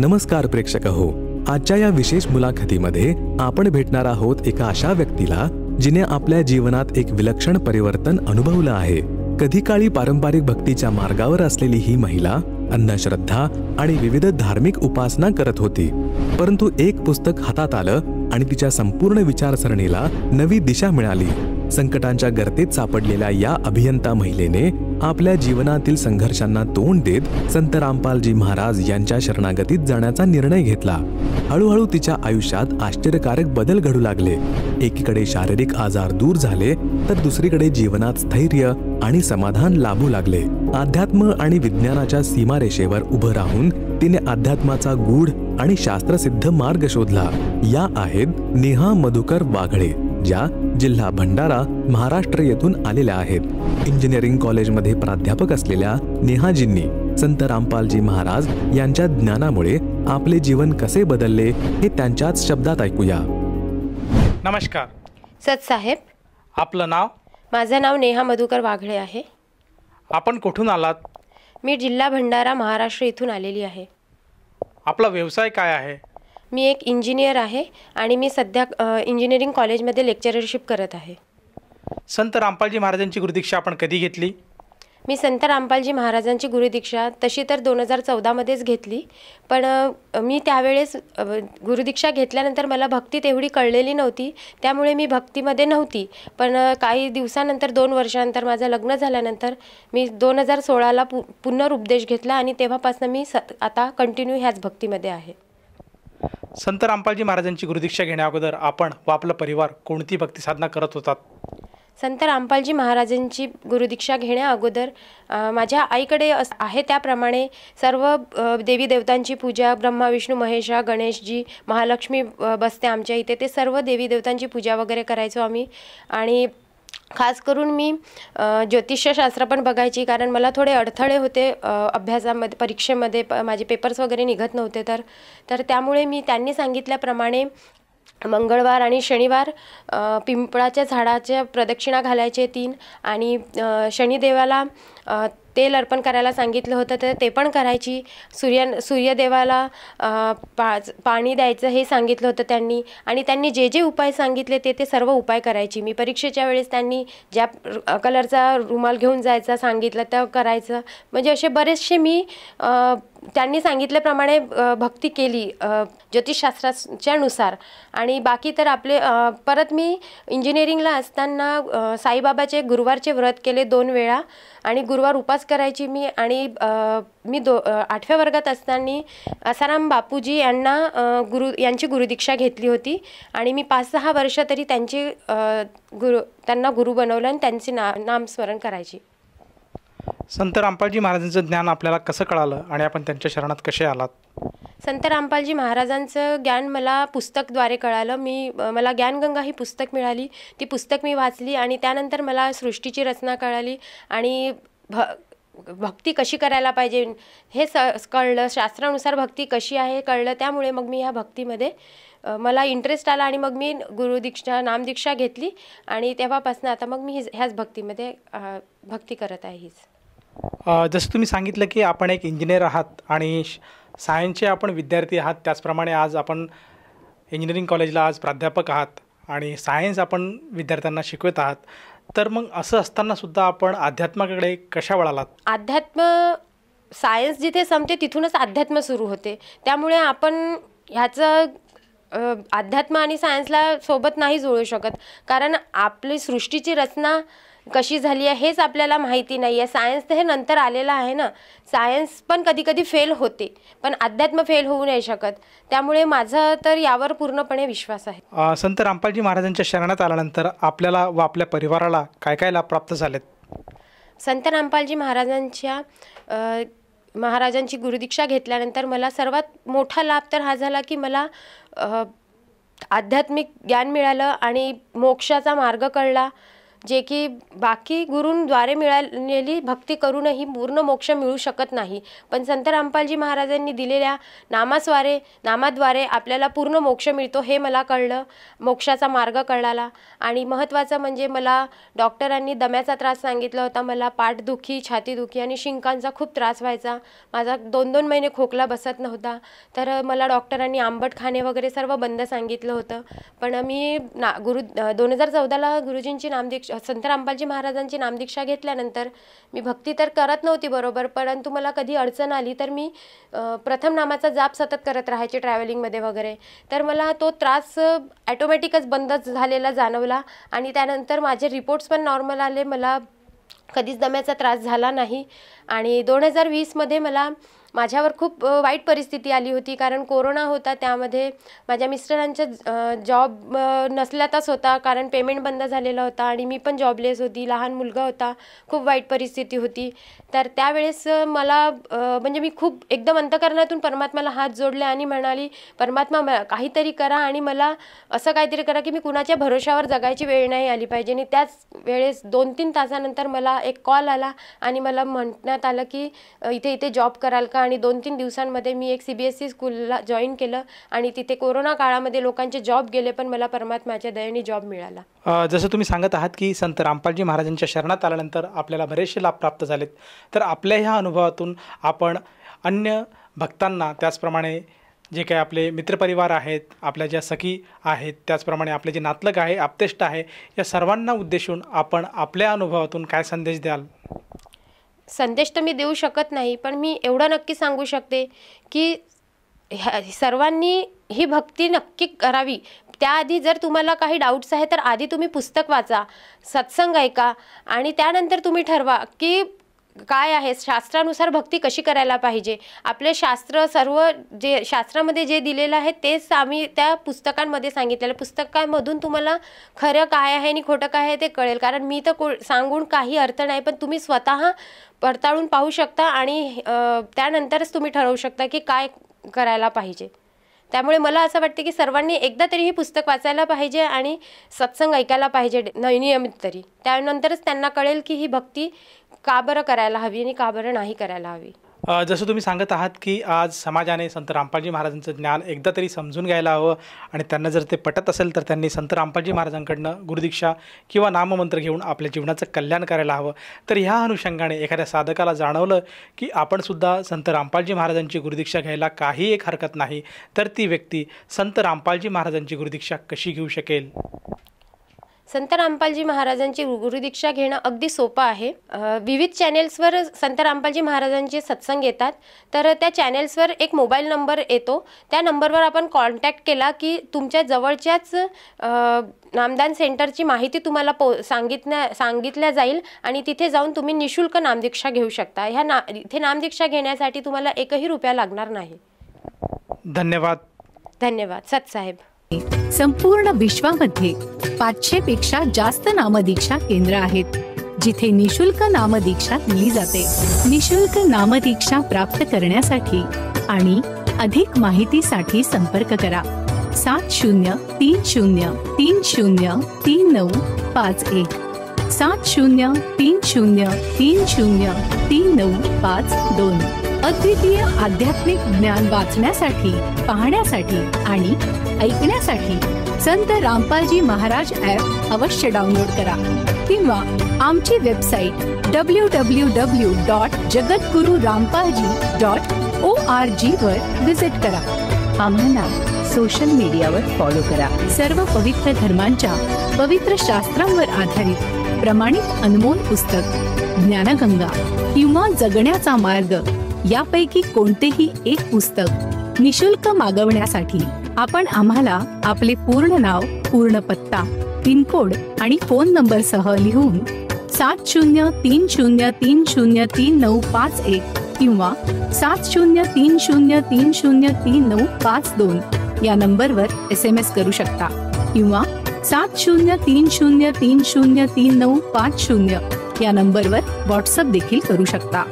नमस्कार प्रेक्षक हो, आजच्या या विशेष मुलाखतीमध्ये आपण भेटणार आहोत एका अशा व्यक्तीला जिने आपल्या जीवनात एक विलक्षण परिवर्तन अनुभवलं आहे। कधी काळी पारंपरिक भक्तीच्या मार्गावर असलेली ही महिला अंधश्रद्धा आणि विविध धार्मिक उपासना करत होती, परंतु एक पुस्तक हातात आलं आणि तिच्या संपूर्ण विचारसरणीला नवी दिशा मिळाली। संकटांच्या गर्तेत सापडलेल्या या अभियंता महिलेने आपल्या जीवनातील संघर्षांना तोंड देत संत रामपालजी महाराज यांच्या शरणागतीत जाण्याचा निर्णय घेतला। हळूहळू तिच्या आयुष्यात आश्चर्यकारक बदल घडू लागले। एकीकडे शारीरिक आजार दूर झाले तर दुसरीकडे जीवनात स्थैर्य आणि समाधान लाभू लागले। अध्यात्म आणि विज्ञानाच्या सीमारेषेवर उभं राहून तिने अध्यात्माचा गूढ आणि शास्त्रसिद्ध मार्ग शोधला। या आहेत नेहा मधुकर वाघळे, ज्या जिल्हा भंडारा महाराष्ट्र येथून आलेल्या आहेत। इंजिनिअरिंग कॉलेजमध्ये प्राध्यापक असलेल्या नेहाजींनी संत रामपालजी महाराज यांच्या ज्ञानामुळे आपले जीवन कसे बदलले हे त्यांच्याच शब्दात ऐकूया। नमस्कार सत साहेब, आपलं नाव? माझं नाव नेहा मधुकर वाघळे आहे। आपण कुठून आलात? मी जिल्हा भंडारा महाराष्ट्र इथून आलेली आहे। आपला व्यवसाय काय आहे? मी एक इंजिनियर आहे आणि मी सध्या इंजिनिअरिंग कॉलेजमध्ये लेक्चरशिप करत आहे। संत रामपालजी महाराजांची गुरुदीक्षा आपण कधी घेतली? मी संत रामपालजी महाराजांची गुरुदीक्षा तशी तर 2014 मध्येच घेतली, पण मी त्यावेळेस गुरुदीक्षा घेतल्यानंतर मला भक्ती तेवढी कळलेली नव्हती, त्यामुळे मी भक्तीमध्ये नव्हती। पण काही दिवसानंतर 2 वर्षानंतर माझं लग्न झाल्यानंतर मी 2016ला पुनरुपदेश घेतला आणि तेव्हापासून मी आता कंटिन्यू ह्याच भक्तीमध्ये आहे। संत रामपालजी महाराजांची गुरुदीक्षा घेण्या अगोदर आपण व आपला परिवार कोणती भक्ती साधना करत होतात? संत रामपालजी महाराजांची गुरुदीक्षा घेण्या अगोदर माझ्या आईकडे आहे त्याप्रमाणे सर्व देवी देवतांची पूजा, ब्रह्मा विष्णू महेशा गणेशजी महालक्ष्मी बसते आमच्या इथे, ते सर्व देवी देवतांची पूजा वगैरे करायचो आम्ही। आणि खास करून मी ज्योतिषशास्त्र पण बघायची, कारण मला थोडे अडथळे होते अभ्यासामध्ये, परीक्षेमध्ये माझे पेपर्स वगैरे निघत नव्हते, तर त्यामुळे मी त्यांनी सांगितल्याप्रमाणे मंगळवार आणि शनिवार पिंपळाच्या झाडाच्या प्रदक्षिणा घालायचे 3 आणि शनिदेवाला तेल अर्पण करायला सांगितलं होतं तर ते पण करायची। सूर्यदेवाला पाणी द्यायचं हे सांगितलं होतं त्यांनी, आणि त्यांनी जे जे उपाय सांगितले ते सर्व उपाय करायची मी। परीक्षेच्या वेळेस त्यांनी ज्या कलरचा रुमाल घेऊन जायचा सांगितलं तर करायचं, म्हणजे असे बरेचसे मी त्यांनी सांगितल्याप्रमाणे भक्ती केली ज्योतिषशास्त्राच्या नुसार। आणि बाकी तर आपले परत मी इंजिनिअरिंगला असताना साईबाबाचे गुरुवारचे व्रत केले 2 वेळा आणि गुरुवार उपास करायची मी। आणि मी 8व्या वर्गात असताना आसाराम बापूजी यांची गुरुदीक्षा घेतली होती आणि मी 5-6 वर्ष तरी त्यांना गुरु बनवलं आणि त्यांचे नामस्मरण करायची। संत रामपालजी महाराजांचं ज्ञान आपल्याला कसं कळालं आणि आपण त्यांच्या शरणात कसे आलात? संत रामपालजी महाराजांचं ज्ञान मला पुस्तकद्वारे कळालं। मला ज्ञानगंगा ही पुस्तक मिळाली, ती पुस्तक मी वाचली आणि त्यानंतर मला सृष्टीची रचना कळाली आणि भक्ती कशी करायला पाहिजे हे कळलं, शास्त्रानुसार भक्ती कशी आहे कळलं। त्यामुळे मग मी ह्या भक्तीमध्ये मला इंटरेस्ट आला आणि मग मी गुरुदीक्षा नामदीक्षा घेतली आणि तेव्हापासून आता मग मी ह्याच भक्तीमध्ये भक्ती करत आहे हीच। जसं तुम्ही सांगितलं की आपण एक इंजिनियर आहात आणि सायन्सचे आपण विद्यार्थी आहात, त्याचप्रमाणे आज आपण इंजिनिअरिंग कॉलेजला आज प्राध्यापक आहात आणि सायन्स आपण विद्यार्थ्यांना शिकवत आहात, तर मग असं असतानासुद्धा आपण अध्यात्माकडे कशा वळालात? अध्यात्म सायन्स जिथे संपते तिथूनच अध्यात्म सुरू होते, त्यामुळे आपण ह्याचं अध्यात्म आणि सायन्सला सोबत नाही जोडू शकत, कारण आपली सृष्टीची रचना कशी झाली आहे हेच आपल्याला माहिती नाही आहे। सायन्स तर हे नंतर आलेलं आहे ना, सायन्स पण कधी कधी फेल होते पण अध्यात्म फेल होऊ नाही शकत, त्यामुळे माझा तर यावर पूर्णपणे विश्वास आहे। संत रामपालजी महाराजांच्या शरणात आल्यानंतर आपल्याला व आपल्या परिवाराला काय काय लाभ प्राप्त झालेत? संत रामपालजी महाराजांची गुरुदीक्षा घेतल्यानंतर मला सर्वात मोठा लाभ तर हा झाला की मला आध्यात्मिक ज्ञान मिळालं आणि मोक्षाचा मार्ग कळला। जे की बाकी गुरूंद्वारे मिळालेली भक्ती करूनही पूर्ण मोक्ष मिळू शकत नाही, पण संत रामपालजी महाराजांनी दिलेल्या नामाद्वारे आपल्याला पूर्ण मोक्ष मिळतो हे मला कळलं, मोक्षाचा मार्ग कळाला. आणि महत्त्वाचं म्हणजे मला डॉक्टरांनी दम्याचा त्रास सांगितला होता, मला पाठदुखी, छातीदुखी आणि शिंकांचा खूप त्रास व्हायचा, माझा 2-2 महिने खोकला बसत नव्हता. तर मला डॉक्टरांनी आंबट खाणे वगैरे सर्व बंद सांगितलं होतं. पण मी 2014ला गुरुजींची नामदीक्षा, संत रामपालजी महाराजांची नामदीक्षा घेतल्यानंतर मी भक्ती तर करत नव्हती बरोबर, परंतु मला कधी अडचण आली तर मी प्रथम नामाचा जाप सतत करत राहायचे ट्रॅव्हलिंगमध्ये वगैरे. तर मला तो त्रास ॲटोमॅटिकच बंद झालेला जाणवला आणि त्यानंतर माझे रिपोर्ट्स पण नॉर्मल आले, मला कधीच दम्याचा त्रास झाला नाही. आणि 2020मध्ये माझ्यावर खूप वाईट परिस्थिती आली होती, कारण कोरोना होता. त्यामध्ये माझ्या मिस्टरांचा जॉब नसल्यातच होता, कारण पेमेंट बंद झालेला होता आणि मी पण जॉबलेस होती, लहान मुलगा होता, खूप वाईट परिस्थिती होती. तर त्यावेळेस मला म्हणजे मी खूप एकदम अंतःकरणातून परमात्म्याला हात जोडले आणि म्हणाली, परमात्मा काहीतरी करा आणि मला असं काहीतरी करा की मी कुणाच्या भरोशावर जगायची वेळ नाही आली पाहिजे. आणि त्याच वेळेस 2-3 तासानंतर मला एक कॉल आला आणि मला म्हणण्यात आलं की इथे जॉब कराल का. आणि 2-3 दिवसांमध्ये मी एक CBSE स्कूलला जॉईन केलं आणि तिथे कोरोना काळामध्ये लोकांचे जॉब गेले, पण मला परमात्म्याच्या दयेने जॉब मिळाला. जसं तुम्ही सांगत आहात की संत रामपालजी महाराजांच्या शरणात आल्यानंतर आपल्याला बरेचसे लाभ प्राप्त झालेत, तर आपल्या ह्या अनुभवातून आपण अन्य भक्तांना, त्याचप्रमाणे जे काही आपले मित्रपरिवार आहेत, आपल्या ज्या सखी आहेत, त्याचप्रमाणे आपले जे नातलग आहे, आप्तेष्ट आहे, या सर्वांना उद्देशून आपण आपल्या अनुभवातून काय संदेश द्याल? संदेश तर मी देऊ शकत नाही, पण मी एवढं नक्की सांगू शकते की सर्वांनी ही भक्ती नक्की करावी. त्याआधी जर तुम्हाला काही डाऊट्स आहे तर आधी तुम्ही पुस्तक वाचा, सत्संग ऐका आणि त्यानंतर तुम्ही ठरवा की काय आहे, शास्त्रानुसार भक्ती कशी करायला पाहिजे. आपले शास्त्र सर्व जे शास्त्रामध्ये जे दिलेलं आहे तेच आम्ही त्या पुस्तकांमध्ये सांगितलेलं. पुस्तकांमधून तुम्हाला खरं काय आहे आणि खोटं काय आहे ते कळेल, कारण मी तर सांगून काही अर्थ नाही, पण तुम्ही स्वतः पडताळून पाहू शकता आणि त्यानंतरच तुम्ही ठरवू शकता की काय करायला पाहिजे. त्यामुळे मला असं वाटते की सर्वांनी एकदा तरी हे पुस्तक वाचायला पाहिजे आणि सत्संग ऐकायला पाहिजे नियमित तरी. त्यानंतरच त्यांना कळेल की ही भक्ती का बरं करायला हवी आणि का बरं नाही करायला हवी. जसं तुम्ही सांगत आहात की आज समाजाने संत रामपालजी महाराजांचं ज्ञान एकदा तरी समजून घ्यायला हवं आणि त्यांना जर ते पटत असेल तर त्यांनी संत रामपालजी महाराजांकडनं गुरुदीक्षा किंवा नाममंत्र घेऊन आपल्या जीवनाचं कल्याण करायला हवं. तर ह्या अनुषंगाने एखाद्या साधकाला जाणवलं की आपणसुद्धा संत रामपालजी महाराजांची गुरुदीक्षा घ्यायला काही एक हरकत नाही, तर ती व्यक्ती संत रामपालजी महाराजांची गुरुदीक्षा कशी घेऊ शकेल? संत रामपालजी महाराजांची गुरुदीक्षा घेणं अगदी सोपं आहे. विविध चॅनेल्सवर संत रामपालजी महाराजांचे सत्संग येतात, तर त्या चॅनेल्सवर एक मोबाईल नंबर येतो. त्या नंबरवर आपण कॉन्टॅक्ट केला की तुमच्या जवळच्याच नामदान सेंटरची माहिती तुम्हाला सांगितल्या जाईल आणि तिथे जाऊन तुम्ही निःशुल्क नामदीक्षा घेऊ शकता. इथे नामदीक्षा घेण्यासाठी तुम्हाला एकही रुपया लागणार नाही. धन्यवाद. धन्यवाद सतसाहेब. संपूर्ण विश्वामध्ये 500 पेक्षा जास्त नामदीक्षा केंद्र आहेत जिथे निशुल्क नामदीक्षा दिली जाते. निशुल्क नामदीक्षा प्राप्त करण्यासाठी आणि अधिक माहितीसाठी संपर्क करा 7030303951 7030303952. अद्वितीय आध्यात्मिक ज्ञान वाचण्यासाठी, पाहण्यासाठी आणि ऐकण्यासाठी संत रामपालजी महाराज ॲप अवश्य डाउनलोड करा किंवा आमची वेबसाईट www.jagatgururampalji.org वर विजिट करा. आम्हाला सोशल मीडियावर फॉलो करा. सर्व पवित्र धर्मांच्या पवित्र शास्त्रांवर आधारित प्रमाणित अनमोल पुस्तक ज्ञानगंगा किंवा जगण्याचा मार्ग यापैकी कोणतेही एक पुस्तक निशुल्क मागवण्यासाठी आपण आम्हाला आपले पूर्ण नाव, पूर्ण पत्ता, पिनकोड आणि फोन नंबरसह लिहून 7030303951 किंवा 7030303952 या नंबरवर SMS करू शकता किंवा 7030303950 या नंबरवर व्हॉट्सअप देखील करू शकता.